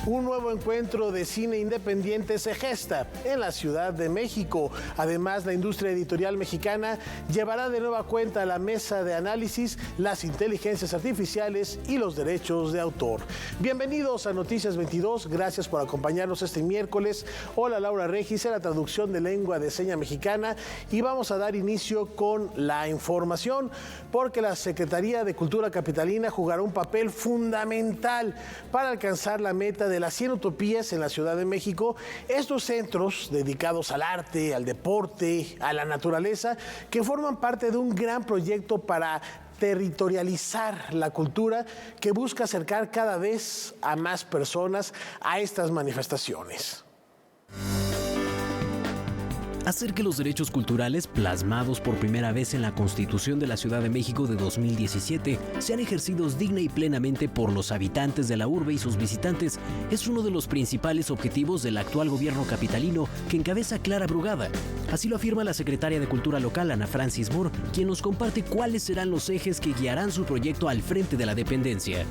Un nuevo encuentro de cine independiente se gesta en la Ciudad de México. Además, la industria editorial mexicana llevará de nueva cuenta a la mesa de análisis las inteligencias artificiales y los derechos de autor. Bienvenidos a Noticias 22, gracias por acompañarnos este miércoles. Hola, Laura Regis en la traducción de lengua de seña mexicana y vamos a dar inicio con la información porque la Secretaría de Cultura Capitalina jugará un papel fundamental para alcanzar la meta de las 100 utopías en la Ciudad de México. Estos centros dedicados al arte, al deporte, a la naturaleza, que forman parte de un gran proyecto para territorializar la cultura que busca acercar cada vez a más personas a estas manifestaciones. Hacer que los derechos culturales plasmados por primera vez en la Constitución de la Ciudad de México de 2017 sean ejercidos digna y plenamente por los habitantes de la urbe y sus visitantes es uno de los principales objetivos del actual gobierno capitalino que encabeza Clara Brugada. Así lo afirma la secretaria de Cultura local, Ana Francis Moore, quien nos comparte cuáles serán los ejes que guiarán su proyecto al frente de la dependencia.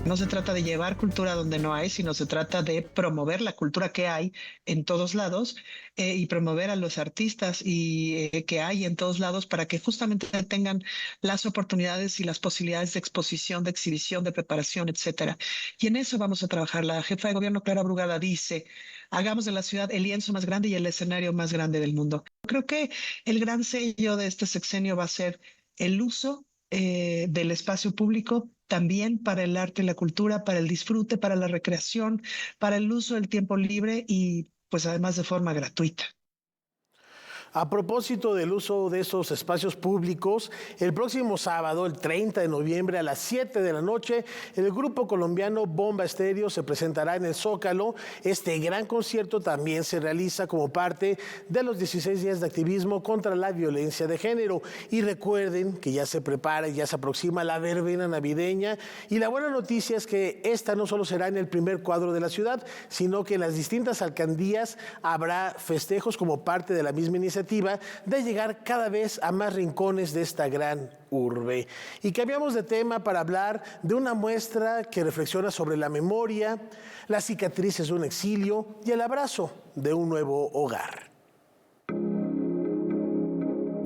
No se trata de llevar cultura donde no hay, sino se trata de promover la cultura que hay en todos lados y promover a los artistas que hay en todos lados para que justamente tengan las oportunidades y las posibilidades de exposición, de exhibición, de preparación, etcétera. Y en eso vamos a trabajar. La jefa de gobierno, Clara Brugada, dice: hagamos de la ciudad el lienzo más grande y el escenario más grande del mundo. Creo que el gran sello de este sexenio va a ser el uso del espacio público también para el arte y la cultura, para el disfrute, para la recreación, para el uso del tiempo libre y pues además de forma gratuita. A propósito del uso de esos espacios públicos, el próximo sábado, el 30 de noviembre a las 7 de la noche, el grupo colombiano Bomba Estéreo se presentará en el Zócalo. Este gran concierto también se realiza como parte de los 16 días de activismo contra la violencia de género. Y recuerden que ya se prepara y ya se aproxima la verbena navideña. Y la buena noticia es que esta no solo será en el primer cuadro de la ciudad, sino que en las distintas alcaldías habrá festejos como parte de la misma iniciativa de llegar cada vez a más rincones de esta gran urbe. Y cambiamos de tema para hablar de una muestra que reflexiona sobre la memoria, las cicatrices de un exilio y el abrazo de un nuevo hogar.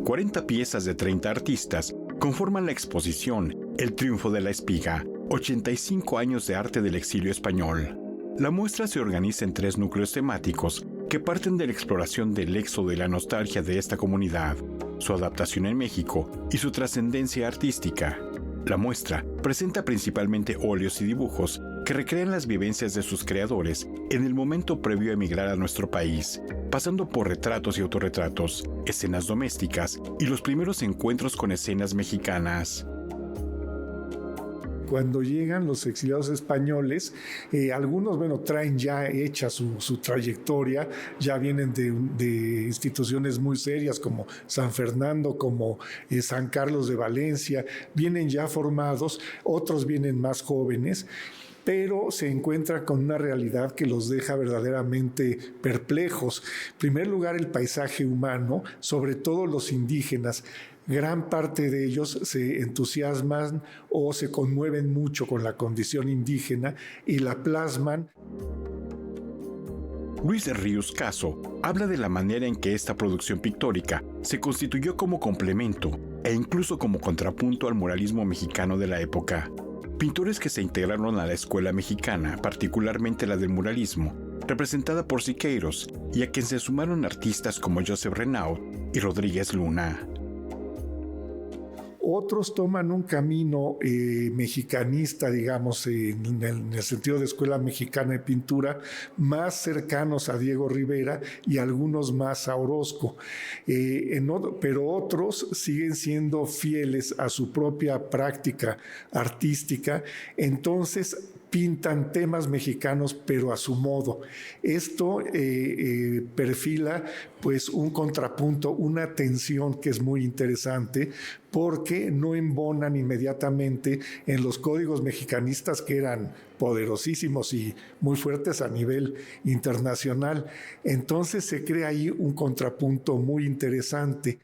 40 piezas de 30 artistas conforman la exposición El triunfo de la espiga, 85 años de arte del exilio español. La muestra se organiza en 3 núcleos temáticos que parten de la exploración del éxodo y la nostalgia de esta comunidad, su adaptación en México y su trascendencia artística. La muestra presenta principalmente óleos y dibujos que recrean las vivencias de sus creadores en el momento previo a emigrar a nuestro país, pasando por retratos y autorretratos, escenas domésticas y los primeros encuentros con escenas mexicanas. Cuando llegan los exiliados españoles, algunos, traen ya hecha su trayectoria, ya vienen de instituciones muy serias como San Fernando, como San Carlos de Valencia, vienen ya formados, otros vienen más jóvenes, pero se encuentra con una realidad que los deja verdaderamente perplejos. En primer lugar, el paisaje humano, sobre todo los indígenas. Gran parte de ellos se entusiasman o se conmueven mucho con la condición indígena y la plasman. Luis Ríos Caso habla de la manera en que esta producción pictórica se constituyó como complemento e incluso como contrapunto al muralismo mexicano de la época. Pintores que se integraron a la escuela mexicana, particularmente la del muralismo, representada por Siqueiros, y a quien se sumaron artistas como Joseph Renaud y Rodríguez Luna. Otros toman un camino mexicanista, digamos, en el sentido de escuela mexicana de pintura, más cercanos a Diego Rivera y algunos más a Orozco. Pero otros siguen siendo fieles a su propia práctica artística, entonces pintan temas mexicanos, pero a su modo. Esto perfila pues un contrapunto, una tensión que es muy interesante, porque no embonan inmediatamente en los códigos mexicanistas que eran poderosísimos y muy fuertes a nivel internacional. Entonces se crea ahí un contrapunto muy interesante.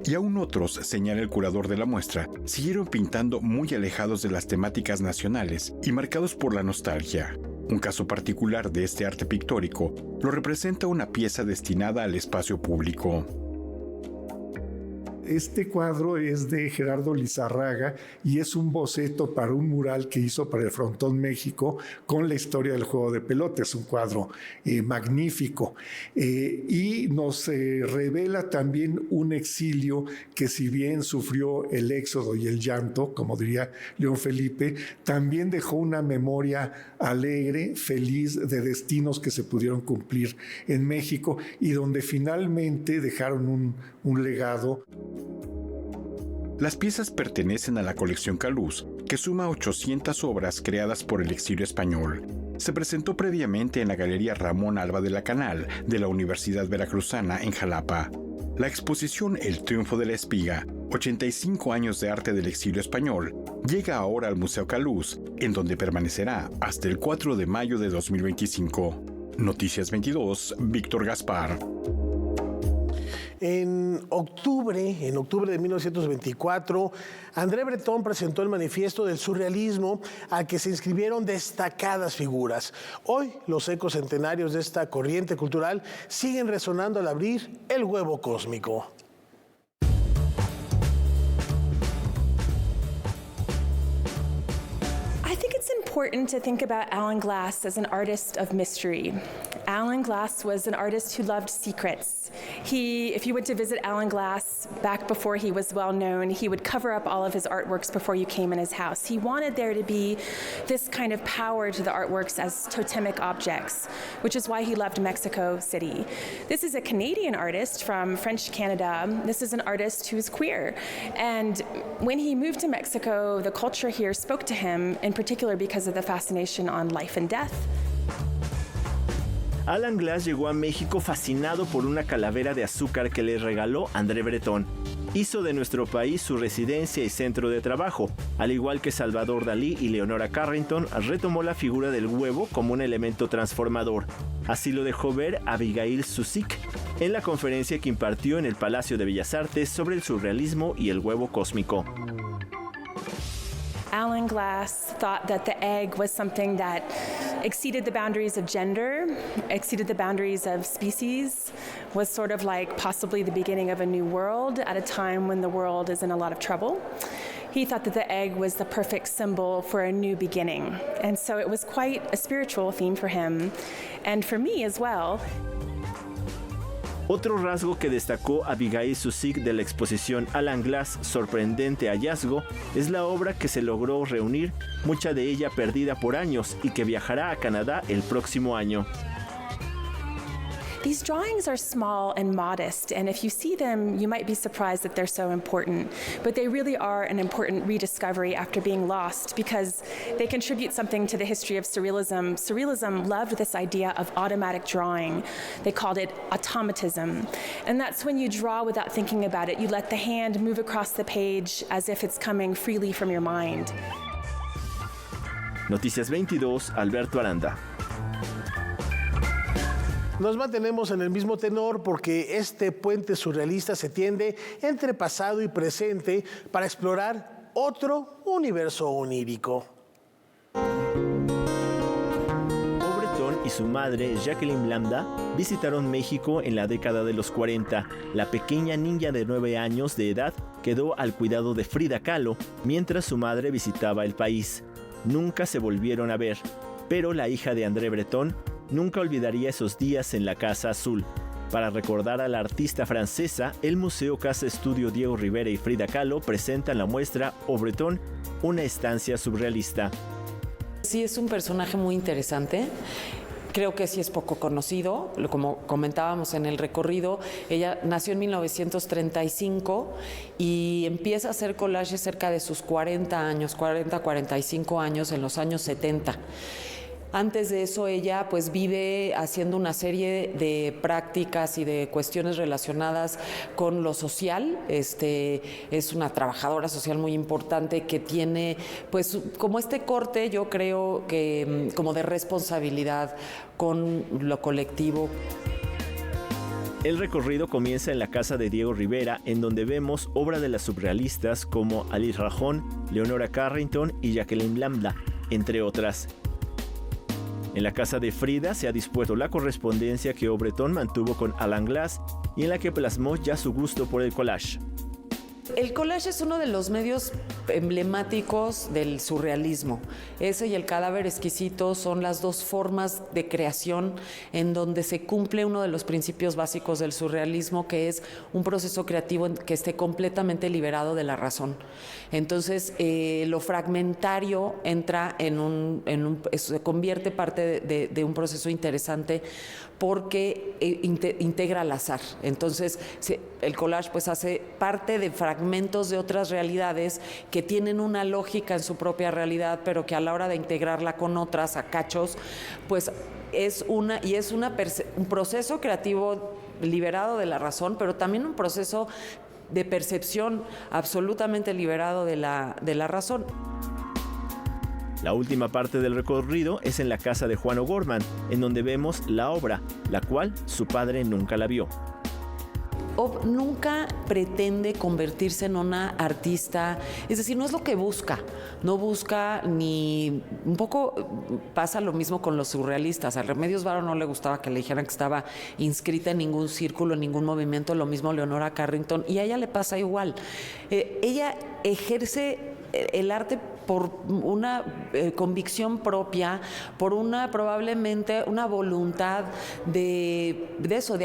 Y aún otros, señala el curador de la muestra, siguieron pintando muy alejados de las temáticas nacionales y marcados por la nostalgia. Un caso particular de este arte pictórico lo representa una pieza destinada al espacio público. Este cuadro es de Gerardo Lizarraga y es un boceto para un mural que hizo para el Frontón México con la historia del juego de pelota. Es un cuadro magnífico y nos revela también un exilio que, si bien sufrió el éxodo y el llanto, como diría León Felipe, también dejó una memoria alegre, feliz, de destinos que se pudieron cumplir en México y donde finalmente dejaron un legado. Las piezas pertenecen a la colección Calús, que suma 800 obras creadas por el exilio español. Se presentó previamente en la Galería Ramón Alba de la Canal de la Universidad Veracruzana en Jalapa. La exposición El Triunfo de la Espiga, 85 años de arte del exilio español, llega ahora al Museo Calús, en donde permanecerá hasta el 4 de mayo de 2025. Noticias 22, Víctor Gaspar. En octubre de 1924, André Breton presentó el Manifiesto del Surrealismo, al que se inscribieron destacadas figuras. Hoy, los ecos centenarios de esta corriente cultural siguen resonando al abrir el huevo cósmico. I think it's important to think about Alan Glass as an artist of mystery. Alan Glass was an artist who loved secrets. If you went to visit Alan Glass back before he was well known, he would cover up all of his artworks before you came in his house. He wanted there to be this kind of power to the artworks as totemic objects, which is why he loved Mexico City. This is a Canadian artist from French Canada. This is an artist who is queer. And when he moved to Mexico, the culture here spoke to him, in particular because of the fascination on life and death. Alan Glass llegó a México fascinado por una calavera de azúcar que le regaló André Breton. Hizo de nuestro país su residencia y centro de trabajo. Al igual que Salvador Dalí y Leonora Carrington, retomó la figura del huevo como un elemento transformador. Así lo dejó ver Abigail Susick en la conferencia que impartió en el Palacio de Bellas Artes sobre el surrealismo y el huevo cósmico. Alan Glass thought that the egg was something that exceeded the boundaries of gender, exceeded the boundaries of species, was sort of like possibly the beginning of a new world at a time when the world is in a lot of trouble. He thought that the egg was the perfect symbol for a new beginning. And so it was quite a spiritual theme for him, and for me as well. Otro rasgo que destacó Abigail Susick de la exposición Alan Glass, Sorprendente Hallazgo, es la obra que se logró reunir, mucha de ella perdida por años y que viajará a Canadá el próximo año. These drawings are small and modest, and if you see them, you might be surprised that they're so important. But they really are an important rediscovery after being lost, because they contribute something to the history of Surrealism. Surrealism loved this idea of automatic drawing. They called it automatism. And that's when you draw without thinking about it. You let the hand move across the page as if it's coming freely from your mind. Noticias 22, Alberto Aranda. Nos mantenemos en el mismo tenor porque este puente surrealista se tiende entre pasado y presente para explorar otro universo onírico. Breton y su madre, Jacqueline Lambda, visitaron México en la década de los 40. La pequeña niña de 9 años de edad quedó al cuidado de Frida Kahlo mientras su madre visitaba el país. Nunca se volvieron a ver, pero la hija de André Breton nunca olvidaría esos días en la Casa Azul. Para recordar a la artista francesa, el Museo Casa Estudio Diego Rivera y Frida Kahlo presentan la muestra Au Breton, una estancia surrealista. Sí, es un personaje muy interesante. Creo que sí es poco conocido, como comentábamos en el recorrido. Ella nació en 1935 y empieza a hacer collages cerca de sus 45 años, en los años 70. Antes de eso ella pues vive haciendo una serie de prácticas y de cuestiones relacionadas con lo social. Es una trabajadora social muy importante que tiene pues como este corte, yo creo que como de responsabilidad con lo colectivo. El recorrido comienza en la casa de Diego Rivera, en donde vemos obra de las surrealistas como Alice Rajón, Leonora Carrington y Jacqueline Lambda, entre otras. En la casa de Frida se ha dispuesto la correspondencia que Obretón mantuvo con Alan Glass y en la que plasmó ya su gusto por el collage. El collage es uno de los medios emblemáticos del surrealismo. Ese y el cadáver exquisito son las dos formas de creación en donde se cumple uno de los principios básicos del surrealismo, que es un proceso creativo que esté completamente liberado de la razón. Entonces, lo fragmentario entra se convierte parte de un proceso interesante porque integra al azar. Entonces, el collage pues hace parte de fragmentos de otras realidades que tienen una lógica en su propia realidad, pero que a la hora de integrarla con otras a cachos, pues es un proceso creativo liberado de la razón, pero también un proceso de percepción absolutamente liberado de la razón. La última parte del recorrido es en la casa de Juan O'Gorman, en donde vemos la obra, la cual su padre nunca la vio. Nunca pretende convertirse en una artista, es decir, no es lo que busca, no busca ni... Un poco pasa lo mismo con los surrealistas. A Remedios Varo no le gustaba que le dijeran que estaba inscrita en ningún círculo, en ningún movimiento, lo mismo Leonora Carrington, y a ella le pasa igual. Ella ejerce el arte por una convicción propia, por probablemente una voluntad de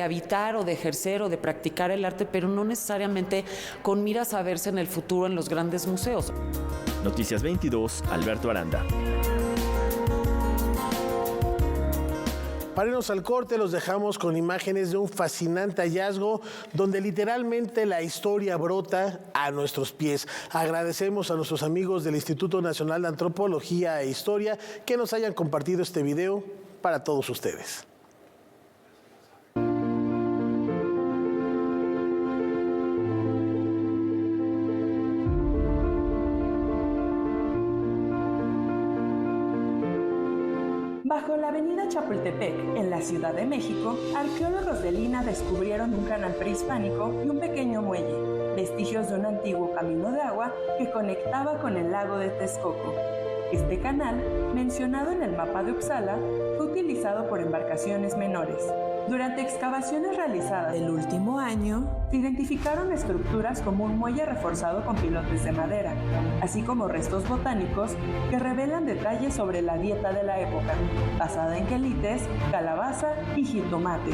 habitar o de ejercer o de practicar el arte, pero no necesariamente con miras a verse en el futuro en los grandes museos. Noticias 22, Alberto Aranda. Para irnos al corte, los dejamos con imágenes de un fascinante hallazgo donde literalmente la historia brota a nuestros pies. Agradecemos a nuestros amigos del Instituto Nacional de Antropología e Historia que nos hayan compartido este video para todos ustedes. Bajo la avenida Chapultepec, en la Ciudad de México, arqueólogos de Lina descubrieron un canal prehispánico y un pequeño muelle, vestigios de un antiguo camino de agua que conectaba con el lago de Texcoco. Este canal, mencionado en el mapa de Uppsala, fue utilizado por embarcaciones menores. Durante excavaciones realizadas el último año, se identificaron estructuras como un muelle reforzado con pilotes de madera, así como restos botánicos que revelan detalles sobre la dieta de la época, basada en quelites, calabaza y jitomate.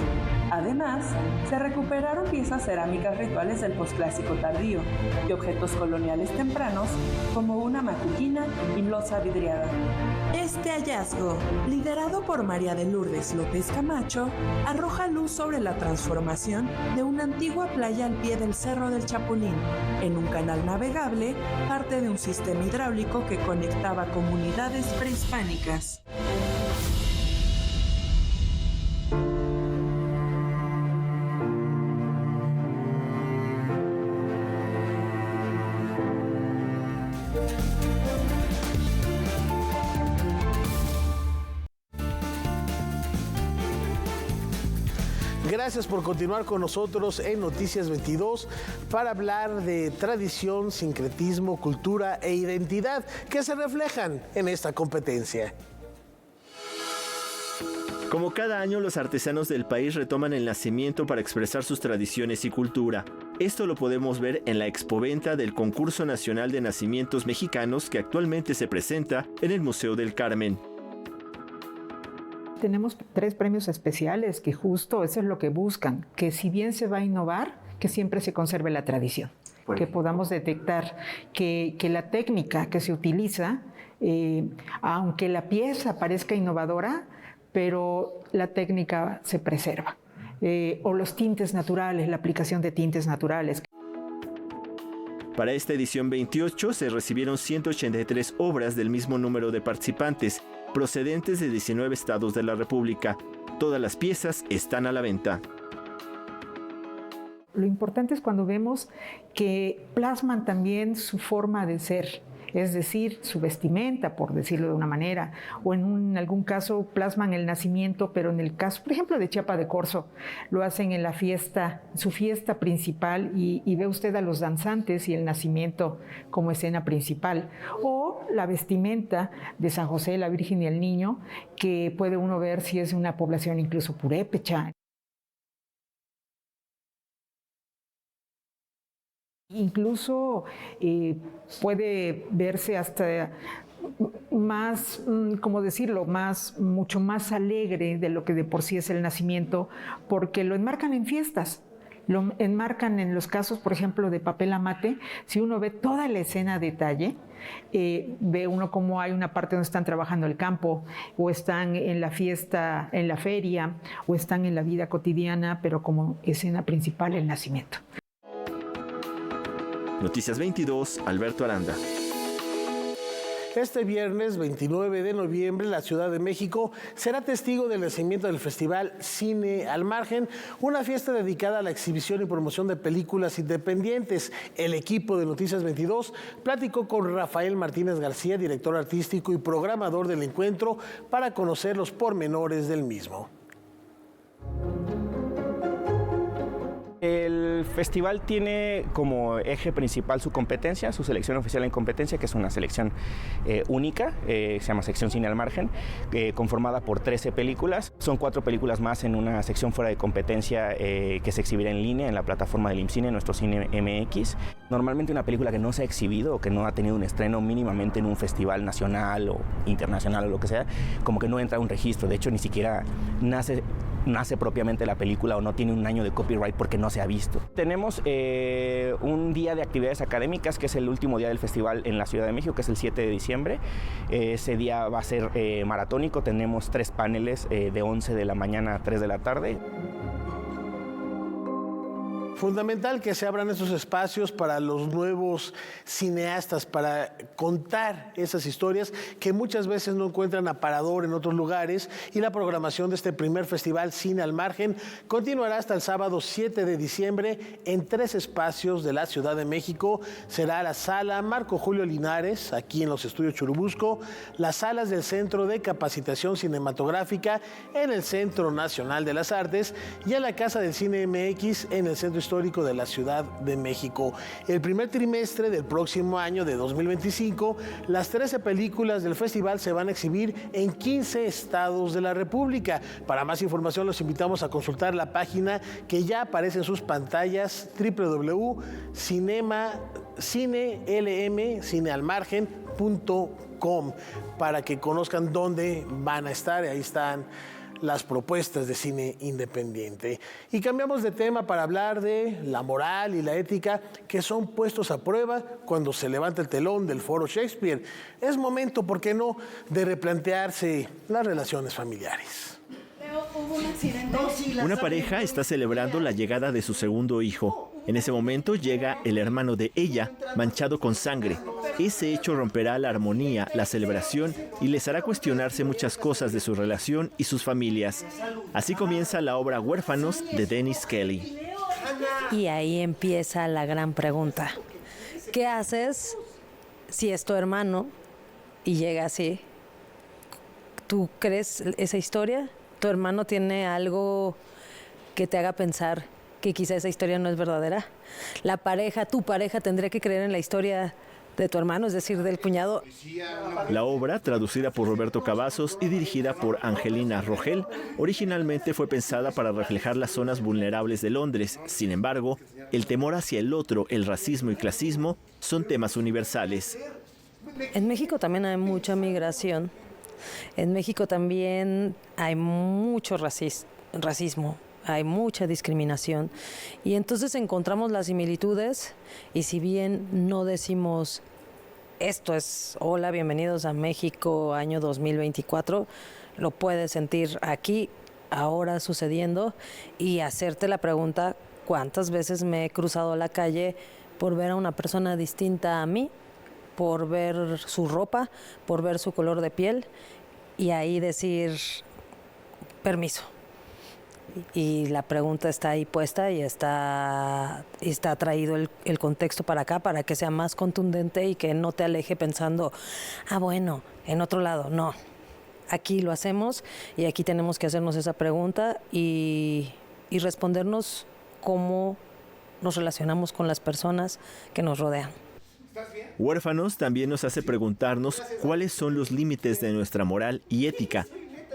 Además, se recuperaron piezas cerámicas rituales del posclásico tardío y objetos coloniales tempranos como una matuquina y losa vidriada. Este hallazgo, liderado por María de Lourdes López Camacho, arroja luz sobre la transformación de una antigua playa al pie del Cerro del Chapulín, en un canal navegable, parte de un sistema hidráulico que conectaba comunidades prehispánicas. Gracias por continuar con nosotros en Noticias 22 para hablar de tradición, sincretismo, cultura e identidad que se reflejan en esta competencia. Como cada año, los artesanos del país retoman el nacimiento para expresar sus tradiciones y cultura. Esto lo podemos ver en la expoventa del Concurso Nacional de Nacimientos Mexicanos que actualmente se presenta en el Museo del Carmen. Tenemos 3 premios especiales que justo eso es lo que buscan, que si bien se va a innovar, que siempre se conserve la tradición, que podamos detectar que la técnica que se utiliza, aunque la pieza parezca innovadora, pero la técnica se preserva. O los tintes naturales, la aplicación de tintes naturales. Para esta edición 28 se recibieron 183 obras del mismo número de participantes, procedentes de 19 estados de la República. Todas las piezas están a la venta. Lo importante es cuando vemos que plasman también su forma de ser, es decir, su vestimenta, por decirlo de una manera, o en algún caso plasman el nacimiento, pero en el caso, por ejemplo, de Chiapa de Corzo, lo hacen en la fiesta, su fiesta principal, y ve usted a los danzantes y el nacimiento como escena principal, o la vestimenta de San José, la Virgen y el Niño, que puede uno ver si es una población incluso purépecha. Incluso puede verse hasta más, ¿cómo decirlo?, mucho más alegre de lo que de por sí es el nacimiento, porque lo enmarcan en fiestas. Lo enmarcan en los casos, por ejemplo, de Papel Amate. Si uno ve toda la escena a detalle, ve uno cómo hay una parte donde están trabajando el campo, o están en la fiesta, en la feria, o están en la vida cotidiana, pero como escena principal el nacimiento. Noticias 22, Alberto Aranda. Este viernes 29 de noviembre, la Ciudad de México será testigo del nacimiento del Festival Cine al Margen, una fiesta dedicada a la exhibición y promoción de películas independientes. El equipo de Noticias 22 platicó con Rafael Martínez García, director artístico y programador del encuentro, para conocer los pormenores del mismo. El festival tiene como eje principal su competencia, su selección oficial en competencia, que es una selección única, se llama Sección Cine al Margen, conformada por 13 películas. Son 4 películas más en una sección fuera de competencia que se exhibirá en línea en la plataforma del IMCINE, nuestro Cine MX. Normalmente una película que no se ha exhibido o que no ha tenido un estreno mínimamente en un festival nacional o internacional o lo que sea, como que no entra a un registro. De hecho, ni siquiera nace propiamente la película o no tiene un año de copyright porque no se ha visto. Tenemos un día de actividades académicas, que es el último día del festival en la Ciudad de México, que es el 7 de diciembre. Ese día va a ser maratónico. Tenemos 3 paneles de 11 de la mañana a 3 de la tarde. Fundamental que se abran esos espacios para los nuevos cineastas, para contar esas historias que muchas veces no encuentran aparador en otros lugares, y la programación de este primer festival Cine al Margen continuará hasta el sábado 7 de diciembre en 3 espacios de la Ciudad de México. Será la sala Marco Julio Linares, aquí en los estudios Churubusco, las salas del Centro de Capacitación Cinematográfica en el Centro Nacional de las Artes y en la Casa del Cine MX en el Centro Histórico de la Ciudad de México. El primer trimestre del próximo año de 2025, las 13 películas del festival se van a exhibir en 15 estados de la República. Para más información los invitamos a consultar la página que ya aparece en sus pantallas, www.cinealmargen.com, para que conozcan dónde van a estar. Ahí están las propuestas de cine independiente. Y cambiamos de tema para hablar de la moral y la ética que son puestos a prueba cuando se levanta el telón del Foro Shakespeare. Es momento, ¿por qué no?, de replantearse las relaciones familiares. Una pareja está celebrando la llegada de su segundo hijo. En ese momento llega el hermano de ella, manchado con sangre. Ese hecho romperá la armonía, la celebración, y les hará cuestionarse muchas cosas de su relación y sus familias. Así comienza la obra Huérfanos de Dennis Kelly. Y ahí empieza la gran pregunta. ¿Qué haces si es tu hermano y llega así? ¿Tú crees esa historia? ¿Tu hermano tiene algo que te haga pensar que quizá esa historia no es verdadera? La pareja, tu pareja, tendría que creer en la historia de tu hermano, es decir, del cuñado. La obra, traducida por Roberto Cavazos y dirigida por Angelina Rogel, originalmente fue pensada para reflejar las zonas vulnerables de Londres. Sin embargo, el temor hacia el otro, el racismo y clasismo son temas universales. En México también hay mucha migración. En México también hay mucho racismo. Hay mucha discriminación, y entonces encontramos las similitudes, y si bien no decimos esto es hola, bienvenidos a México año 2024, lo puedes sentir aquí, ahora sucediendo, y hacerte la pregunta: ¿cuántas veces me he cruzado la calle por ver a una persona distinta a mí, por ver su ropa, por ver su color de piel, y ahí decir permiso? Y la pregunta está ahí puesta y está traído el contexto para acá para que sea más contundente y que no te aleje pensando, bueno, en otro lado. No, aquí lo hacemos y aquí tenemos que hacernos esa pregunta y respondernos cómo nos relacionamos con las personas que nos rodean. Huérfanos también nos hace preguntarnos cuáles son los límites de nuestra moral y ética,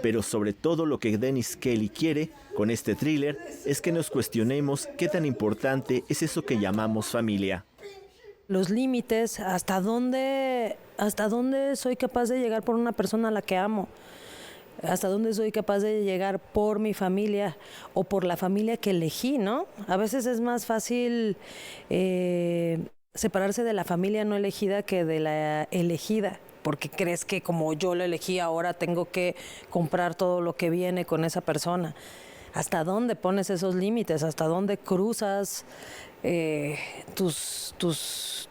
pero sobre todo lo que Dennis Kelly quiere con este thriller es que nos cuestionemos qué tan importante es eso que llamamos familia. Los límites, hasta dónde soy capaz de llegar por una persona a la que amo, hasta dónde soy capaz de llegar por mi familia o por la familia que elegí, ¿no? A veces es más fácil separarse de la familia no elegida que de la elegida, porque crees que como yo lo elegí ahora tengo que comprar todo lo que viene con esa persona. ¿Hasta dónde pones esos límites? ¿Hasta dónde cruzas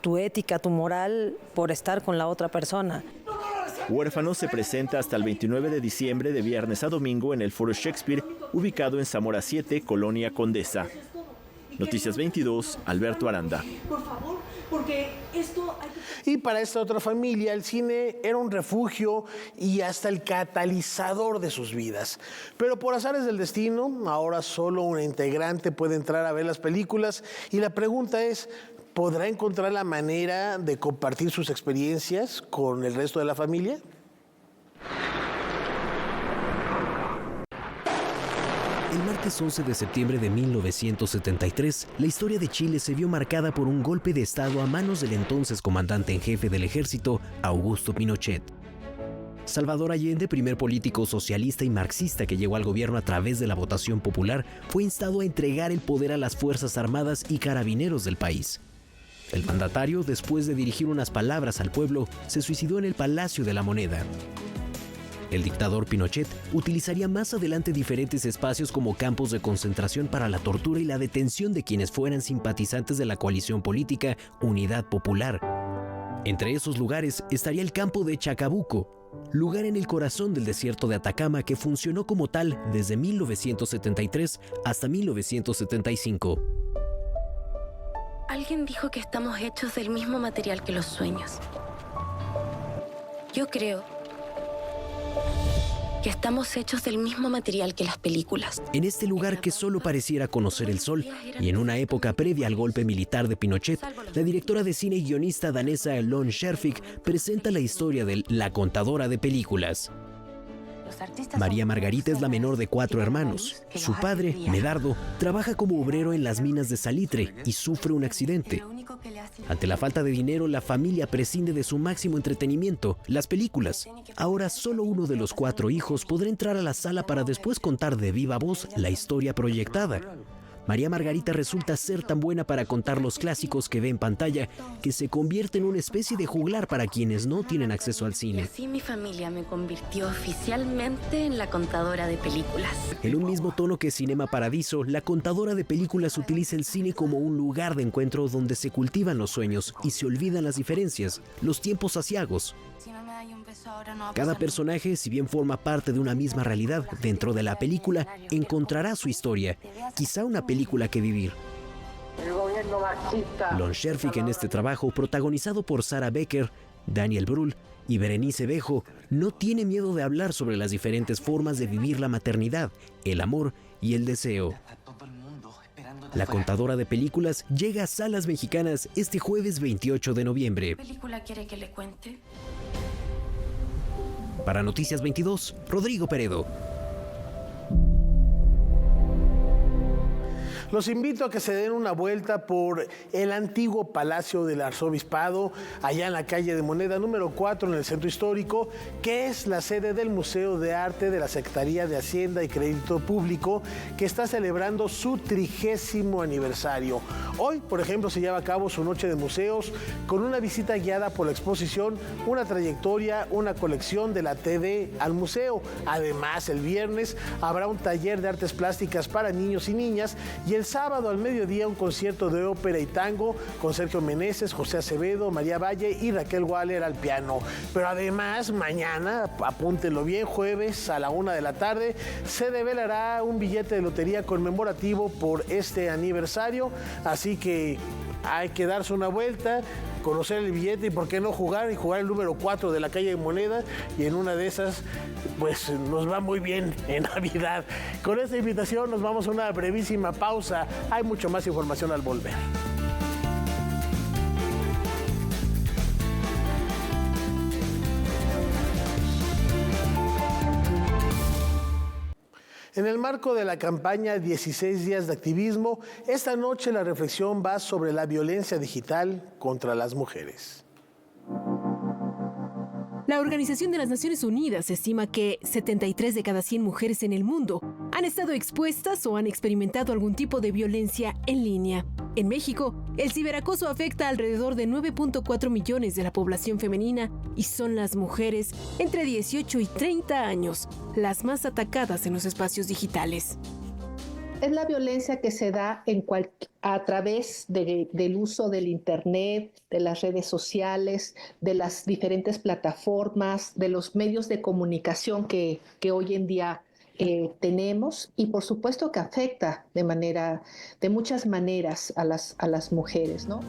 tu ética, tu moral por estar con la otra persona? Huérfanos se presenta hasta el 29 de diciembre de viernes a domingo en el Foro Shakespeare, ubicado en Zamora 7, Colonia Condesa. Noticias 22, Alberto Aranda. Por favor, porque esto... Y para esta otra familia, el cine era un refugio y hasta el catalizador de sus vidas. Pero por azares del destino, ahora solo una integrante puede entrar a ver las películas y la pregunta es, ¿podrá encontrar la manera de compartir sus experiencias con el resto de la familia? El martes 11 de septiembre de 1973, la historia de Chile se vio marcada por un golpe de Estado a manos del entonces comandante en jefe del ejército, Augusto Pinochet. Salvador Allende, primer político socialista y marxista que llegó al gobierno a través de la votación popular, fue instado a entregar el poder a las Fuerzas Armadas y Carabineros del país. El mandatario, después de dirigir unas palabras al pueblo, se suicidó en el Palacio de la Moneda. El dictador Pinochet utilizaría más adelante diferentes espacios como campos de concentración para la tortura y la detención de quienes fueran simpatizantes de la coalición política Unidad Popular. Entre esos lugares estaría el campo de Chacabuco, lugar en el corazón del desierto de Atacama que funcionó como tal desde 1973 hasta 1975. Alguien dijo que estamos hechos del mismo material que los sueños. Yo creo que estamos hechos del mismo material que las películas. En este lugar que solo pareciera conocer el sol, y en una época previa al golpe militar de Pinochet, la directora de cine y guionista danesa Lone Scherfig presenta la historia de La contadora de películas. María Margarita es la menor de 4 hermanos. Su padre, Medardo, trabaja como obrero en las minas de salitre y sufre un accidente. Ante la falta de dinero, la familia prescinde de su máximo entretenimiento, las películas. Ahora solo uno de los 4 hijos podrá entrar a la sala para después contar de viva voz la historia proyectada. María Margarita resulta ser tan buena para contar los clásicos que ve en pantalla que se convierte en una especie de juglar para quienes no tienen acceso al cine. Y así mi familia me convirtió oficialmente en la contadora de películas. En un mismo tono que Cinema Paradiso, la contadora de películas utiliza el cine como un lugar de encuentro donde se cultivan los sueños y se olvidan las diferencias, los tiempos aciagos. Cada personaje, si bien forma parte de una misma realidad dentro de la película, encontrará su historia, quizá una película que vivir. Lone Scherfig en este trabajo, protagonizado por Sarah Becker, Daniel Brühl y Berenice Bejo, no tiene miedo de hablar sobre las diferentes formas de vivir la maternidad, el amor y el deseo. La contadora de películas llega a salas mexicanas este jueves 28 de noviembre. ¿Qué película quiere que le cuente? Para Noticias 22, Rodrigo Peredo. Los invito a que se den una vuelta por el antiguo Palacio del Arzobispado, allá en la calle de Moneda número 4 en el centro histórico, que es la sede del Museo de Arte de la Secretaría de Hacienda y Crédito Público, que está celebrando su 30º aniversario. Hoy, por ejemplo, se lleva a cabo su noche de museos con una visita guiada por la exposición Una trayectoria, una colección de la TD al museo. Además, el viernes habrá un taller de artes plásticas para niños y niñas y el sábado al mediodía un concierto de ópera y tango con Sergio Meneses, José Acevedo, María Valle y Raquel Waller al piano. Pero además mañana, apúntenlo bien, jueves a la 1 de la tarde, se develará un billete de lotería conmemorativo por este aniversario, así que hay que darse una vuelta, conocer el billete y por qué no jugar, y jugar el número 4 de la calle de Moneda, y en una de esas pues nos va muy bien en Navidad. Con esta invitación nos vamos a una brevísima pausa, hay mucho más información al volver. En el marco de la campaña 16 días de activismo, esta noche la reflexión va sobre la violencia digital contra las mujeres. La Organización de las Naciones Unidas estima que 73 de cada 100 mujeres en el mundo han estado expuestas o han experimentado algún tipo de violencia en línea. En México, el ciberacoso afecta a alrededor de 9.4 millones de la población femenina y son las mujeres entre 18 y 30 años las más atacadas en los espacios digitales. Es la violencia que se da a través del uso del Internet, de las redes sociales, de las diferentes plataformas, de los medios de comunicación que hoy en día tenemos, y por supuesto que afecta de muchas maneras a las mujeres, ¿no?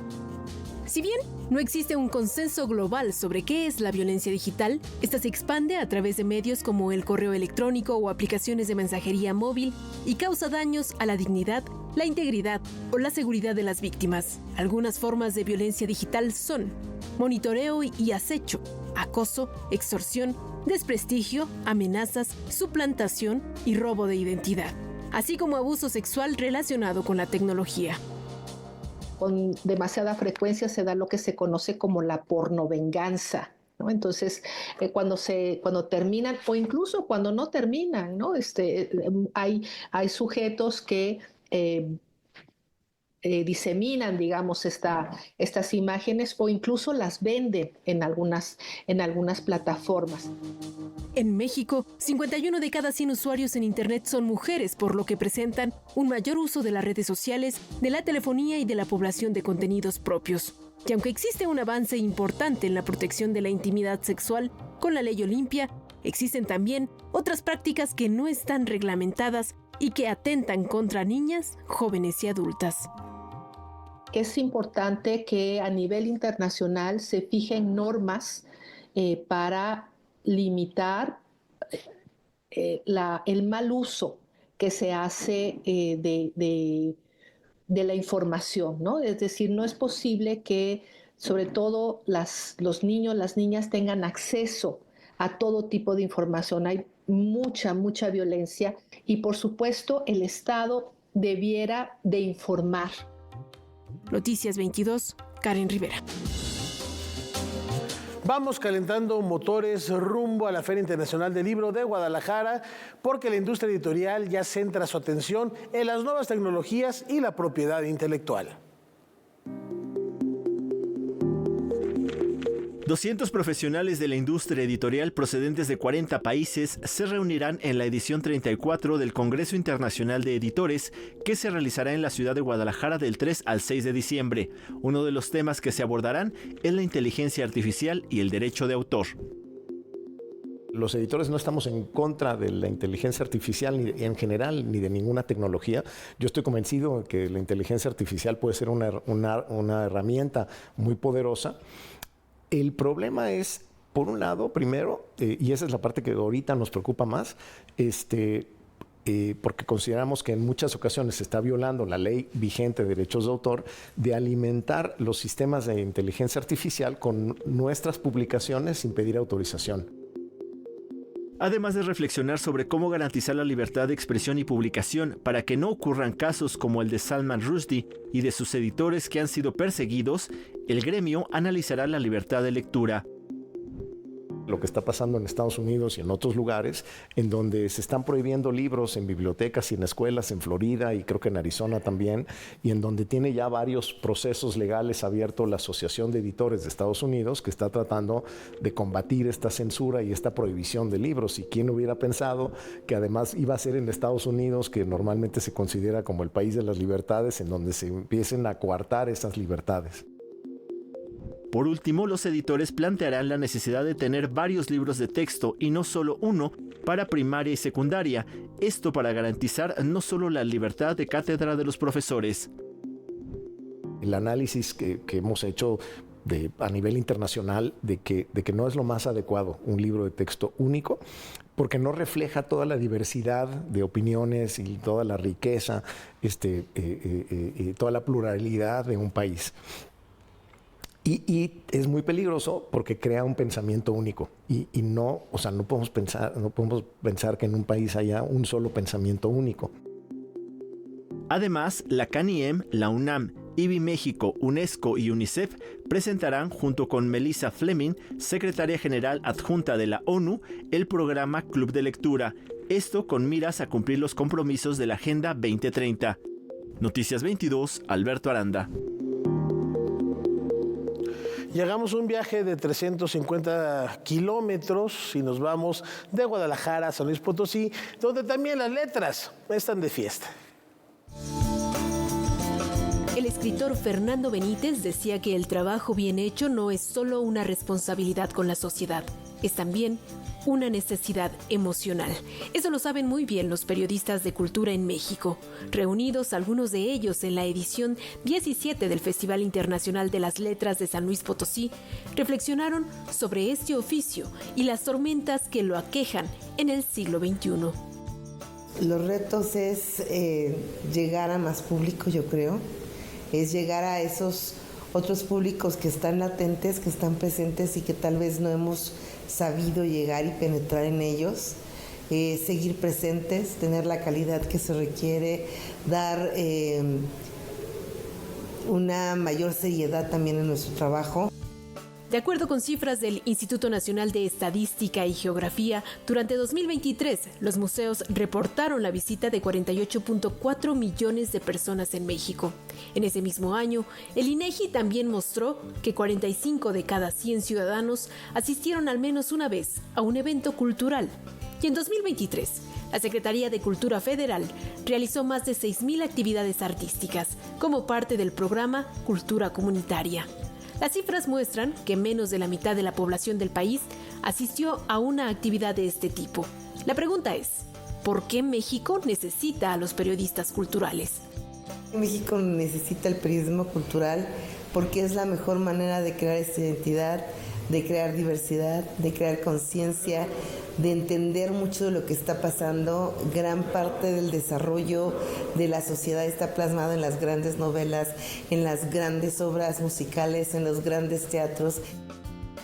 Si bien no existe un consenso global sobre qué es la violencia digital, esta se expande a través de medios como el correo electrónico o aplicaciones de mensajería móvil y causa daños a la dignidad, la integridad o la seguridad de las víctimas. Algunas formas de violencia digital son monitoreo y acecho, acoso, extorsión, desprestigio, amenazas, suplantación y robo de identidad, así como abuso sexual relacionado con la tecnología. Con demasiada frecuencia se da lo que se conoce como la pornovenganza, ¿no? Entonces, cuando terminan o incluso cuando no terminan, ¿no? Hay sujetos que diseminan, digamos, estas imágenes o incluso las venden en algunas plataformas. En México, 51 de cada 100 usuarios en Internet son mujeres, por lo que presentan un mayor uso de las redes sociales, de la telefonía y de la población de contenidos propios. Y aunque existe un avance importante en la protección de la intimidad sexual con la Ley Olimpia, existen también otras prácticas que no están reglamentadas y que atentan contra niñas, jóvenes y adultas. Es importante que a nivel internacional se fijen normas para limitar el mal uso que se hace de la información, ¿no? Es decir, no es posible que sobre todo los niños, las niñas tengan acceso a todo tipo de información. Hay mucha violencia y por supuesto el Estado debiera de informar. Noticias 22, Karen Rivera. Vamos calentando motores rumbo a la Feria Internacional del Libro de Guadalajara, porque la industria editorial ya centra su atención en las nuevas tecnologías y la propiedad intelectual. 200 profesionales de la industria editorial procedentes de 40 países se reunirán en la edición 34 del Congreso Internacional de Editores, que se realizará en la ciudad de Guadalajara del 3 al 6 de diciembre. Uno de los temas que se abordarán es la inteligencia artificial y el derecho de autor. Los editores no estamos en contra de la inteligencia artificial ni en general ni de ninguna tecnología. Yo estoy convencido de que la inteligencia artificial puede ser una herramienta muy poderosa. El problema es, por un lado, primero, y esa es la parte que ahorita nos preocupa más, porque consideramos que en muchas ocasiones se está violando la ley vigente de derechos de autor, de alimentar los sistemas de inteligencia artificial con nuestras publicaciones sin pedir autorización. Además de reflexionar sobre cómo garantizar la libertad de expresión y publicación para que no ocurran casos como el de Salman Rushdie y de sus editores que han sido perseguidos, el gremio analizará la libertad de lectura. Lo que está pasando en Estados Unidos y en otros lugares, en donde se están prohibiendo libros en bibliotecas y en escuelas, en Florida y creo que en Arizona también, y en donde tiene ya varios procesos legales abiertos la Asociación de Editores de Estados Unidos, que está tratando de combatir esta censura y esta prohibición de libros. Y quién hubiera pensado que además iba a ser en Estados Unidos, que normalmente se considera como el país de las libertades, en donde se empiecen a coartar esas libertades. Por último, los editores plantearán la necesidad de tener varios libros de texto y no solo uno para primaria y secundaria, esto para garantizar no solo la libertad de cátedra de los profesores. El análisis que hemos hecho a nivel internacional de que no es lo más adecuado un libro de texto único, porque no refleja toda la diversidad de opiniones y toda la riqueza, toda la pluralidad de un país. Y es muy peligroso porque crea un pensamiento único y no podemos pensar que en un país haya un solo pensamiento único. Además, la CANIEM, la UNAM, IBI México, UNESCO y UNICEF presentarán junto con Melissa Fleming, secretaria general adjunta de la ONU, el programa Club de Lectura, esto con miras a cumplir los compromisos de la Agenda 2030. Noticias 22, Alberto Aranda. Llegamos a un viaje de 350 kilómetros y nos vamos de Guadalajara a San Luis Potosí, donde también las letras están de fiesta. El escritor Fernando Benítez decía que el trabajo bien hecho no es solo una responsabilidad con la sociedad, es también una necesidad emocional. Eso lo saben muy bien los periodistas de cultura en México. Reunidos algunos de ellos en la edición 17 del Festival Internacional de las Letras de San Luis Potosí, reflexionaron sobre este oficio y las tormentas que lo aquejan en el siglo XXI. Los retos es llegar a más público, yo creo. Es llegar a esos otros públicos que están latentes, que están presentes y que tal vez no hemos sabido llegar y penetrar en ellos, seguir presentes, tener la calidad que se requiere, dar una mayor seriedad también en nuestro trabajo. De acuerdo con cifras del Instituto Nacional de Estadística y Geografía, durante 2023 los museos reportaron la visita de 48.4 millones de personas en México. En ese mismo año, el INEGI también mostró que 45 de cada 100 ciudadanos asistieron al menos una vez a un evento cultural. Y en 2023, la Secretaría de Cultura Federal realizó más de 6,000 actividades artísticas como parte del programa Cultura Comunitaria. Las cifras muestran que menos de la mitad de la población del país asistió a una actividad de este tipo. La pregunta es, ¿por qué México necesita a los periodistas culturales? México necesita el periodismo cultural porque es la mejor manera de crear esta identidad, de crear diversidad, de crear conciencia, de entender mucho de lo que está pasando. Gran parte del desarrollo de la sociedad está plasmado en las grandes novelas, en las grandes obras musicales, en los grandes teatros.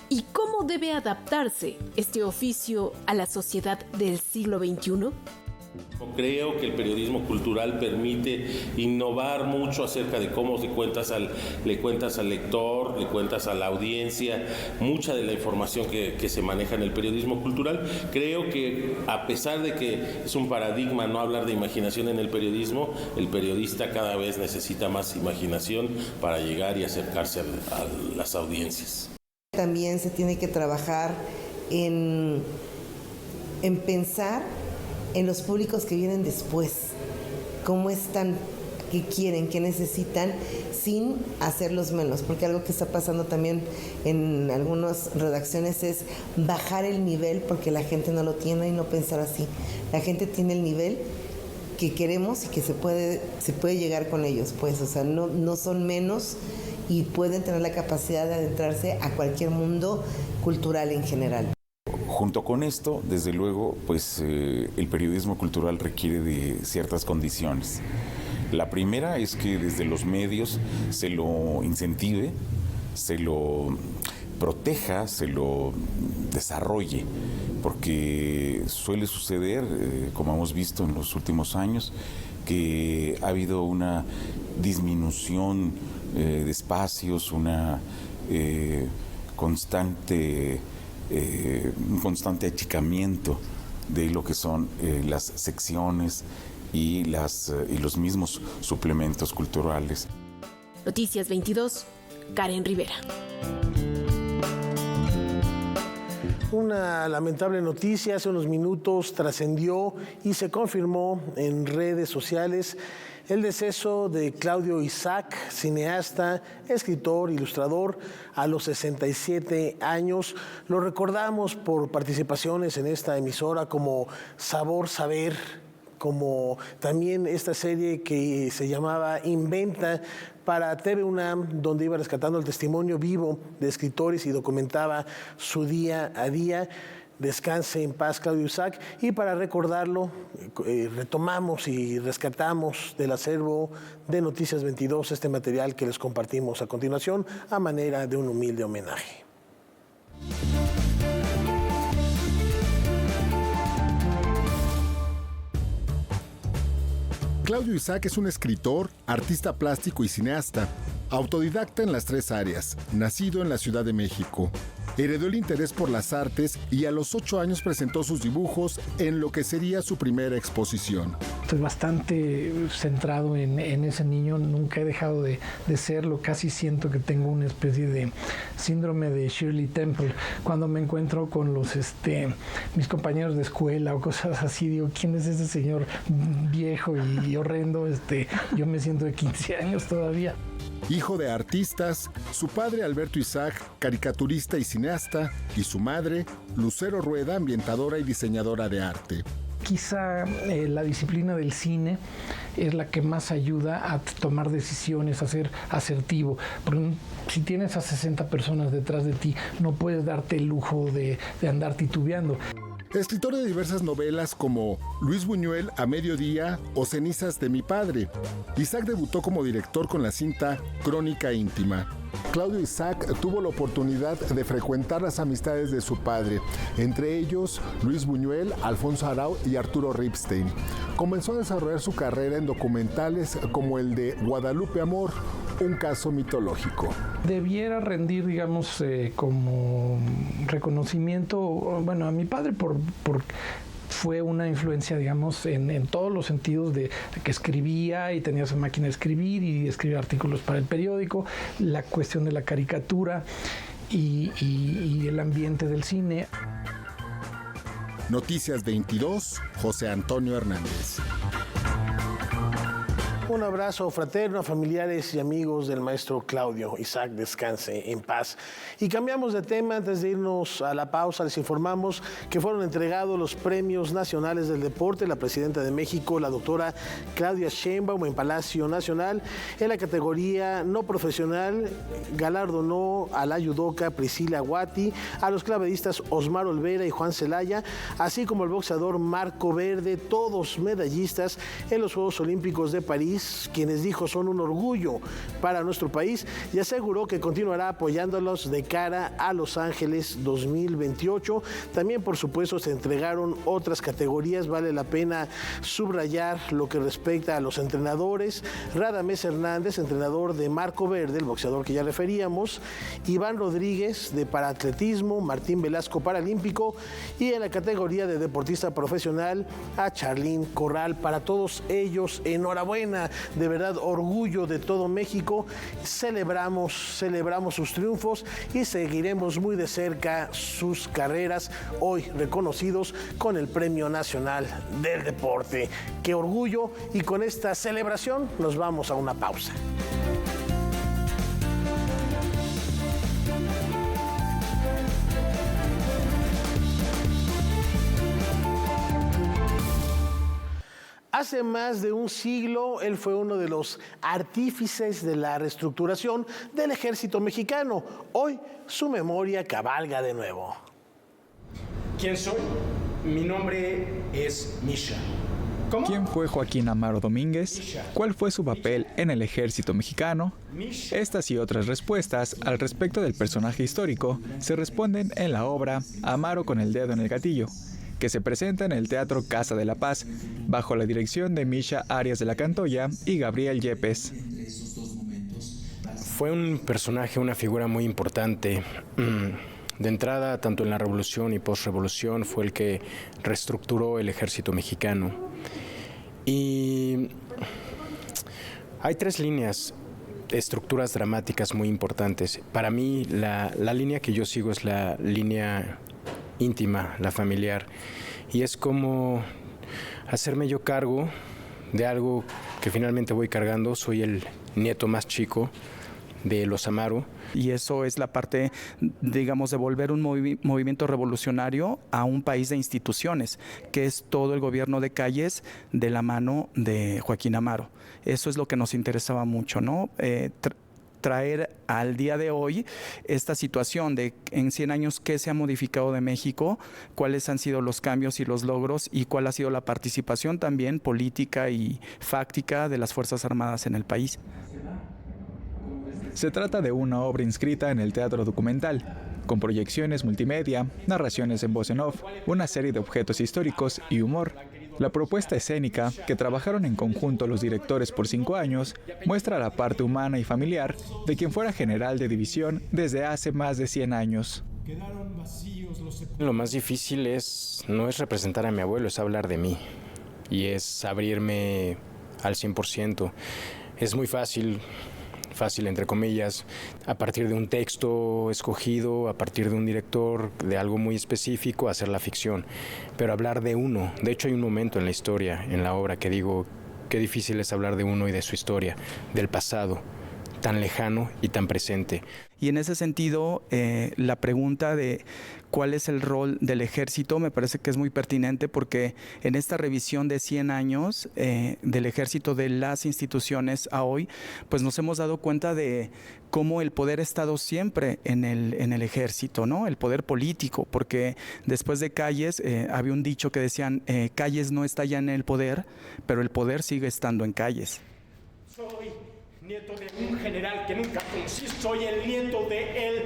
¿Y cómo debe adaptarse este oficio a la sociedad del siglo XXI? Creo que el periodismo cultural permite innovar mucho acerca de cómo le cuentas al lector, le cuentas a la audiencia, mucha de la información que se maneja en el periodismo cultural. Creo que a pesar de que es un paradigma no hablar de imaginación en el periodista cada vez necesita más imaginación para llegar y acercarse a las audiencias. También se tiene que trabajar en pensar en los públicos que vienen después, cómo están, qué quieren, qué necesitan, sin hacerlos menos, porque algo que está pasando también en algunas redacciones es bajar el nivel porque la gente no lo tiene y no pensar así. La gente tiene el nivel que queremos y que se puede llegar con ellos, pues, o sea, no son menos y pueden tener la capacidad de adentrarse a cualquier mundo cultural en general. Junto con esto, desde luego, pues el periodismo cultural requiere de ciertas condiciones. La primera es que desde los medios se lo incentive, se lo proteja, se lo desarrolle, porque suele suceder, como hemos visto en los últimos años, que ha habido una disminución de espacios, una constante un constante achicamiento de lo que son las secciones y los mismos suplementos culturales. Noticias 22, Karen Rivera. Una lamentable noticia hace unos minutos trascendió y se confirmó en redes sociales el deceso de Claudio Isaac, cineasta, escritor, ilustrador, a los 67 años. Lo recordamos por participaciones en esta emisora como Sabor Saber, como también esta serie que se llamaba Inventa para TV UNAM, donde iba rescatando el testimonio vivo de escritores y documentaba su día a día. Descanse en paz, Claudio Isaac. Y para recordarlo, retomamos y rescatamos del acervo de Noticias 22 este material que les compartimos a continuación a manera de un humilde homenaje. Claudio Isaac es un escritor, artista plástico y cineasta, autodidacta en las 3 áreas, nacido en la Ciudad de México. Heredó el interés por las artes y a los 8 años presentó sus dibujos en lo que sería su primera exposición. Estoy bastante centrado en ese niño, nunca he dejado de serlo, casi siento que tengo una especie de síndrome de Shirley Temple. Cuando me encuentro con mis compañeros de escuela o cosas así, digo, ¿quién es ese señor viejo y horrendo? Yo me siento de 15 años todavía. Hijo de artistas, su padre Alberto Isaac, caricaturista y cineasta, y su madre, Lucero Rueda, ambientadora y diseñadora de arte. Quizá la disciplina del cine es la que más ayuda a tomar decisiones, a ser asertivo. Porque si tienes a 60 personas detrás de ti, no puedes darte el lujo de andar titubeando. Escritor de diversas novelas como Luis Buñuel, A Mediodía o Cenizas de mi padre. Isaac debutó como director con la cinta Crónica Íntima. Claudio Isaac tuvo la oportunidad de frecuentar las amistades de su padre, entre ellos Luis Buñuel, Alfonso Arau y Arturo Ripstein. Comenzó a desarrollar su carrera en documentales como el de Guadalupe Amor, un caso mitológico. Debiera rendir, digamos, como reconocimiento, bueno, a mi padre por fue una influencia, digamos, en todos los sentidos de que escribía y tenía su máquina de escribir y escribía artículos para el periódico, la cuestión de la caricatura y el ambiente del cine. Noticias 22, José Antonio Hernández. Un abrazo fraterno a familiares y amigos del maestro Claudio Isaac, descanse en paz. Y cambiamos de tema. Antes de irnos a la pausa, les informamos que fueron entregados los premios nacionales del deporte. La presidenta de México, la doctora Claudia Sheinbaum, en Palacio Nacional, en la categoría no profesional, galardonó a la judoka Priscila Guati, a los clavadistas Osmar Olvera y Juan Celaya, así como el boxeador Marco Verde, todos medallistas en los Juegos Olímpicos de París, quienes dijo son un orgullo para nuestro país, y aseguró que continuará apoyándolos de cara a Los Ángeles 2028. También, por supuesto, se entregaron otras categorías. Vale la pena subrayar lo que respecta a los entrenadores: Radamés Hernández, entrenador de Marco Verde, el boxeador que ya referíamos; Iván Rodríguez, de paraatletismo; Martín Velasco, paralímpico; y en la categoría de deportista profesional, a Charlín Corral. Para todos ellos, enhorabuena, de verdad, orgullo de todo México. Celebramos sus triunfos y seguiremos muy de cerca sus carreras, hoy reconocidos con el Premio Nacional del Deporte. ¡Qué orgullo! Y con esta celebración nos vamos a una pausa. Hace más de un siglo, él fue uno de los artífices de la reestructuración del ejército mexicano. Hoy, su memoria cabalga de nuevo. ¿Quién soy? Mi nombre es Misha. ¿Cómo? ¿Quién fue Joaquín Amaro Domínguez? ¿Cuál fue su papel en el ejército mexicano? Estas y otras respuestas al respecto del personaje histórico se responden en la obra Amaro con el dedo en el gatillo, que se presenta en el Teatro Casa de la Paz, bajo la dirección de Misha Arias de la Cantoya y Gabriel Yepes. Fue un personaje, una figura muy importante de entrada, tanto en la revolución y posrevolución, fue el que reestructuró el ejército mexicano. Y hay 3 líneas, estructuras dramáticas muy importantes. Para mí, la línea que yo sigo es la línea íntima, la familiar. Y es como hacerme yo cargo de algo que finalmente voy cargando. Soy el nieto más chico de los Amaro. Y eso es la parte, digamos, de volver un movimiento revolucionario a un país de instituciones, que es todo el gobierno de Calles de la mano de Joaquín Amaro. Eso es lo que nos interesaba mucho, ¿no? Traer al día de hoy esta situación de en 100 años qué se ha modificado de México, cuáles han sido los cambios y los logros y cuál ha sido la participación también política y fáctica de las Fuerzas Armadas en el país. Se trata de una obra inscrita en el teatro documental, con proyecciones multimedia, narraciones en voz en off, una serie de objetos históricos y humor. La propuesta escénica, que trabajaron en conjunto los directores por 5 años, muestra la parte humana y familiar de quien fuera general de división desde hace más de 100 años. Lo más difícil no es representar a mi abuelo, es hablar de mí y es abrirme al 100%. Es muy fácil entre comillas, a partir de un texto escogido, a partir de un director, de algo muy específico, hacer la ficción. Pero hablar de uno, de hecho hay un momento en la historia, en la obra, que digo, qué difícil es hablar de uno y de su historia, del pasado, tan lejano y tan presente. Y en ese sentido, la pregunta de cuál es el rol del ejército me parece que es muy pertinente, porque en esta revisión de 100 años del ejército, de las instituciones a hoy, pues nos hemos dado cuenta de cómo el poder ha estado siempre en el ejército, ¿no? El poder político, porque después de Calles había un dicho que decían, Calles no está ya en el poder, pero el poder sigue estando en Calles. Soy nieto de un general que nunca conocí, soy el nieto de él.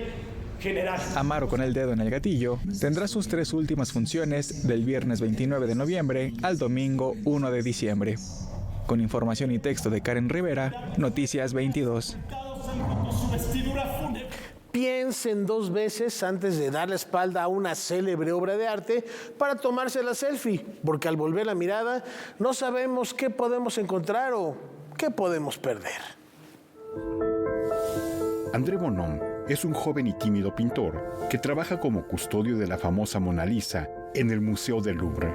General. Amaro, con el dedo en el gatillo, tendrá sus 3 últimas funciones del viernes 29 de noviembre al domingo 1 de diciembre. Con información y texto de Karen Rivera, Noticias 22. Piensen 2 veces antes de dar la espalda a una célebre obra de arte para tomarse la selfie, porque al volver la mirada no sabemos qué podemos encontrar o qué podemos perder. André Bonhomme es un joven y tímido pintor que trabaja como custodio de la famosa Mona Lisa en el Museo del Louvre.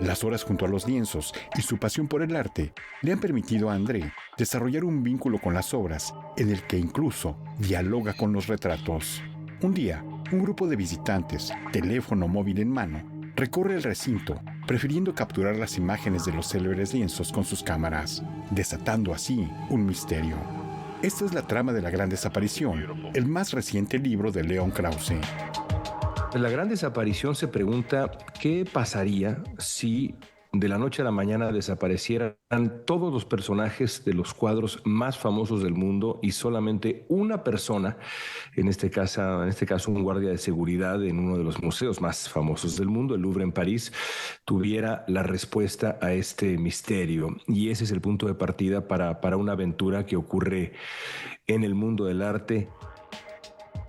Las horas junto a los lienzos y su pasión por el arte le han permitido a André desarrollar un vínculo con las obras en el que incluso dialoga con los retratos. Un día, un grupo de visitantes, teléfono móvil en mano, recorre el recinto, prefiriendo capturar las imágenes de los célebres lienzos con sus cámaras, desatando así un misterio. Esta es la trama de La Gran Desaparición, el más reciente libro de León Krause. La Gran Desaparición se pregunta qué pasaría si de la noche a la mañana desaparecieran todos los personajes de los cuadros más famosos del mundo y solamente una persona, en este caso un guardia de seguridad en uno de los museos más famosos del mundo, el Louvre en París, tuviera la respuesta a este misterio. Y ese es el punto de partida para una aventura que ocurre en el mundo del arte.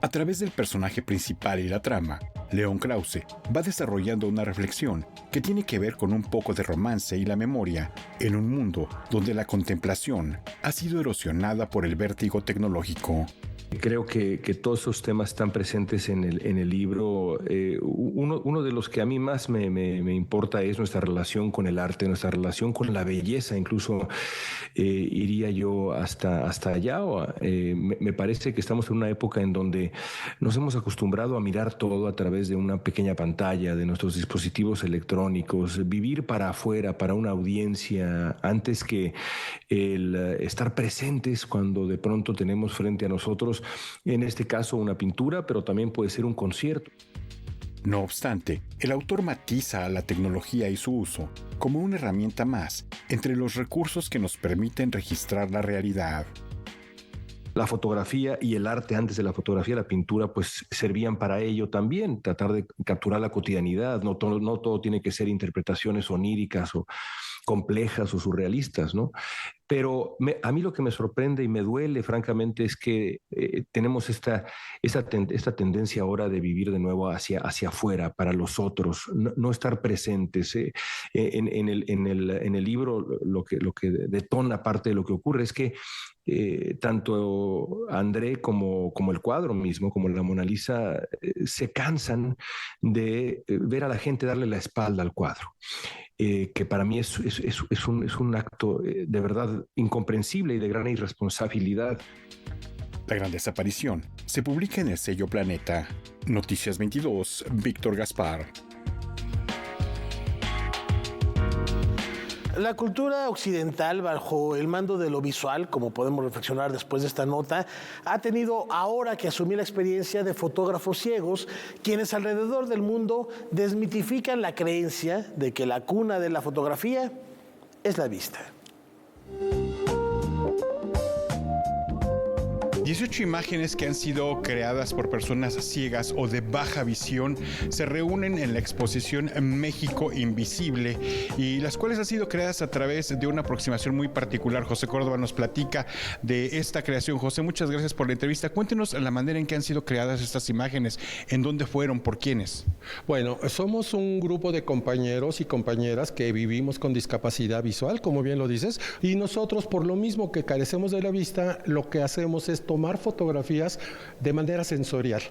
A través del personaje principal y la trama, León Krause va desarrollando una reflexión que tiene que ver con un poco de romance y la memoria en un mundo donde la contemplación ha sido erosionada por el vértigo tecnológico. Creo que todos esos temas están presentes en el libro. Uno de los que a mí más me importa es nuestra relación con el arte, nuestra relación con la belleza. Incluso iría yo hasta allá. Me parece que estamos en una época en donde nos hemos acostumbrado a mirar todo a través de una pequeña pantalla, de nuestros dispositivos electrónicos, vivir para afuera, para una audiencia, antes que el estar presentes cuando de pronto tenemos frente a nosotros, en este caso una pintura, pero también puede ser un concierto. No obstante, el autor matiza a la tecnología y su uso como una herramienta más entre los recursos que nos permiten registrar la realidad. La fotografía y el arte antes de la fotografía, la pintura, pues servían para ello también, tratar de capturar la cotidianidad. No todo tiene que ser interpretaciones oníricas complejas o surrealistas, ¿no? Pero a mí lo que me sorprende y me duele, francamente, es que tenemos esta tendencia ahora de vivir de nuevo hacia afuera, para los otros, no estar presentes. En el libro lo que detona parte de lo que ocurre es que tanto André como el cuadro mismo, como la Mona Lisa, se cansan de ver a la gente darle la espalda al cuadro. Que para mí es un acto de verdad incomprensible y de gran irresponsabilidad. La Gran Desaparición se publica en el sello Planeta. Noticias 22, Víctor Gaspar. La cultura occidental, bajo el mando de lo visual, como podemos reflexionar después de esta nota, ha tenido ahora que asumir la experiencia de fotógrafos ciegos, quienes alrededor del mundo desmitifican la creencia de que la cuna de la fotografía es la vista. 18 imágenes que han sido creadas por personas ciegas o de baja visión se reúnen en la exposición México Invisible, y las cuales han sido creadas a través de una aproximación muy particular. José Córdoba nos platica de esta creación. José, muchas gracias por la entrevista. Cuéntenos la manera en que han sido creadas estas imágenes, en dónde fueron, por quiénes. Bueno, somos un grupo de compañeros y compañeras que vivimos con discapacidad visual, como bien lo dices, y nosotros, por lo mismo que carecemos de la vista, lo que hacemos es tomar fotografías de manera sensorial.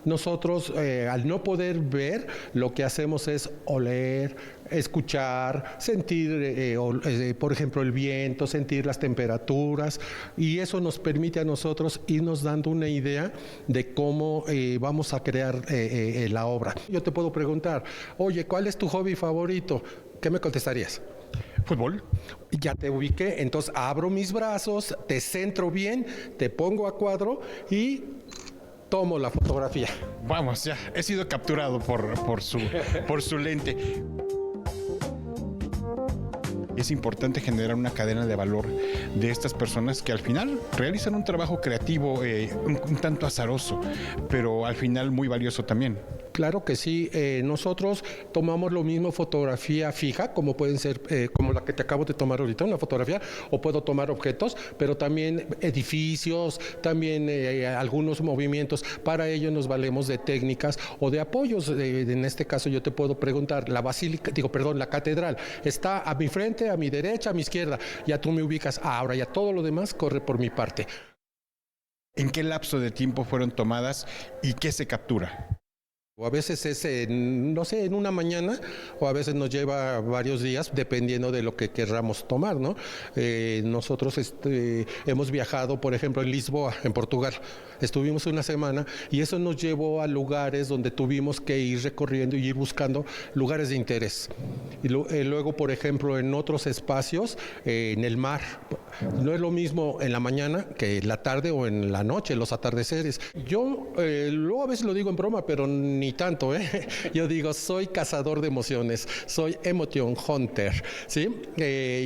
Nosotros, al no poder ver, lo que hacemos es oler, escuchar, sentir, por ejemplo, el viento, sentir las temperaturas, y eso nos permite a nosotros irnos dando una idea de cómo vamos a crear la obra. Yo te puedo preguntar, oye, ¿cuál es tu hobby favorito? ¿Qué me contestarías? Fútbol. Ya te ubiqué, entonces abro mis brazos, te centro bien, te pongo a cuadro y tomo la fotografía. Vamos, ya he sido capturado por su lente. Es importante generar una cadena de valor de estas personas que al final realizan un trabajo creativo un tanto azaroso, pero al final muy valioso también. Claro que sí, nosotros tomamos lo mismo fotografía fija, como pueden ser, como la que te acabo de tomar ahorita, una fotografía, o puedo tomar objetos, pero también edificios, también algunos movimientos. Para ello nos valemos de técnicas o de apoyos. En este caso yo te puedo preguntar, la catedral está a mi frente, a mi derecha, a mi izquierda, ya tú me ubicas, ahora ya todo lo demás corre por mi parte. ¿En qué lapso de tiempo fueron tomadas y qué se captura? O a veces es, no sé, en una mañana, o a veces nos lleva varios días, dependiendo de lo que querramos tomar, ¿no? Nosotros hemos viajado, por ejemplo, en Lisboa, en Portugal. Estuvimos una semana y eso nos llevó a lugares donde tuvimos que ir recorriendo y ir buscando lugares de interés. Y luego, por ejemplo, en otros espacios, en el mar. No es lo mismo en la mañana que en la tarde o en la noche, los atardeceres. Yo luego a veces lo digo en broma, pero ni tanto, ¿eh? Yo digo, soy cazador de emociones, soy emotion hunter, ¿sí?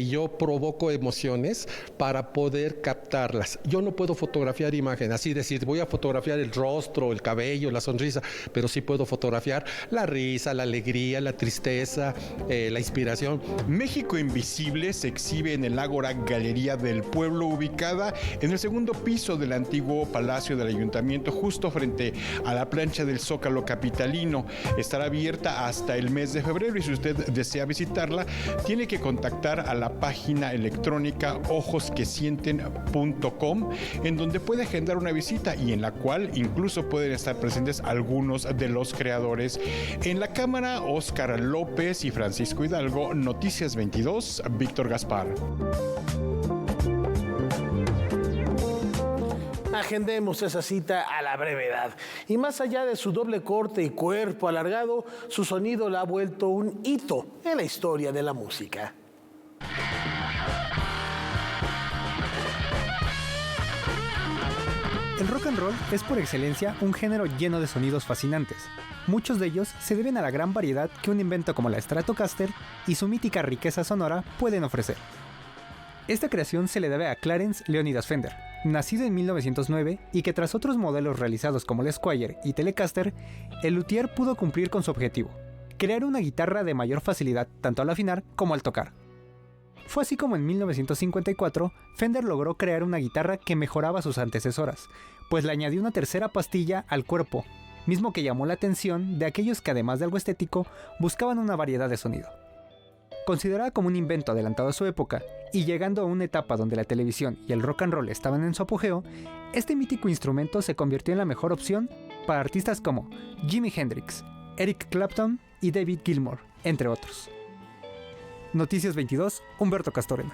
Yo provoco emociones para poder captarlas. Yo no puedo fotografiar imágenes, así decir, voy a fotografiar el rostro, el cabello, la sonrisa, pero sí puedo fotografiar la risa, la alegría, la tristeza, la inspiración. México Invisible se exhibe en el Ágora Galería del Pueblo, ubicada en el segundo piso del antiguo Palacio del Ayuntamiento, justo frente a la plancha del Zócalo capitalino. Estará abierta hasta el mes de febrero y si usted desea visitarla, tiene que contactar a la página electrónica ojosquesienten.com, en donde puede agendar una visita y en la cual incluso pueden estar presentes algunos de los creadores. En la cámara, Óscar López y Francisco Hidalgo. Noticias 22, Víctor Gaspar. Agendemos esa cita a la brevedad. Y más allá de su doble corte y cuerpo alargado, su sonido la ha vuelto un hito en la historia de la música. El rock and roll es por excelencia un género lleno de sonidos fascinantes. Muchos de ellos se deben a la gran variedad que un invento como la Stratocaster y su mítica riqueza sonora pueden ofrecer. Esta creación se le debe a Clarence Leonidas Fender, nacido en 1909 y que tras otros modelos realizados como el Squier y Telecaster, el luthier pudo cumplir con su objetivo, crear una guitarra de mayor facilidad tanto al afinar como al tocar. Fue así como en 1954 Fender logró crear una guitarra que mejoraba sus antecesoras, pues le añadió una tercera pastilla al cuerpo, mismo que llamó la atención de aquellos que además de algo estético buscaban una variedad de sonido. Considerada como un invento adelantado a su época y llegando a una etapa donde la televisión y el rock and roll estaban en su apogeo, este mítico instrumento se convirtió en la mejor opción para artistas como Jimi Hendrix, Eric Clapton y David Gilmour, entre otros. Noticias 22, Humberto Castorena.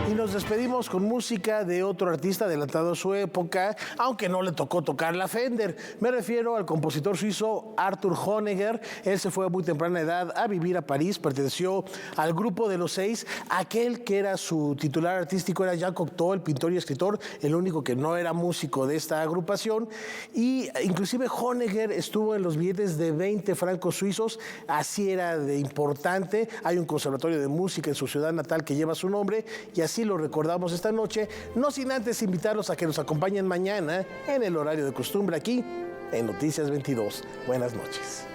Y nos despedimos con música de otro artista adelantado a su época, aunque no le tocó tocar la Fender. Me refiero al compositor suizo Arthur Honegger. Él se fue a muy temprana edad a vivir a París, perteneció al grupo de los 6. Aquel que era su titular artístico era Jean Cocteau, el pintor y escritor, el único que no era músico de esta agrupación. Y inclusive Honegger estuvo en los billetes de 20 francos suizos, así era de importante. Hay un conservatorio de música en su ciudad natal que lleva su nombre y así lo recordamos esta noche, no sin antes invitarlos a que nos acompañen mañana en el horario de costumbre aquí en Noticias 22. Buenas noches.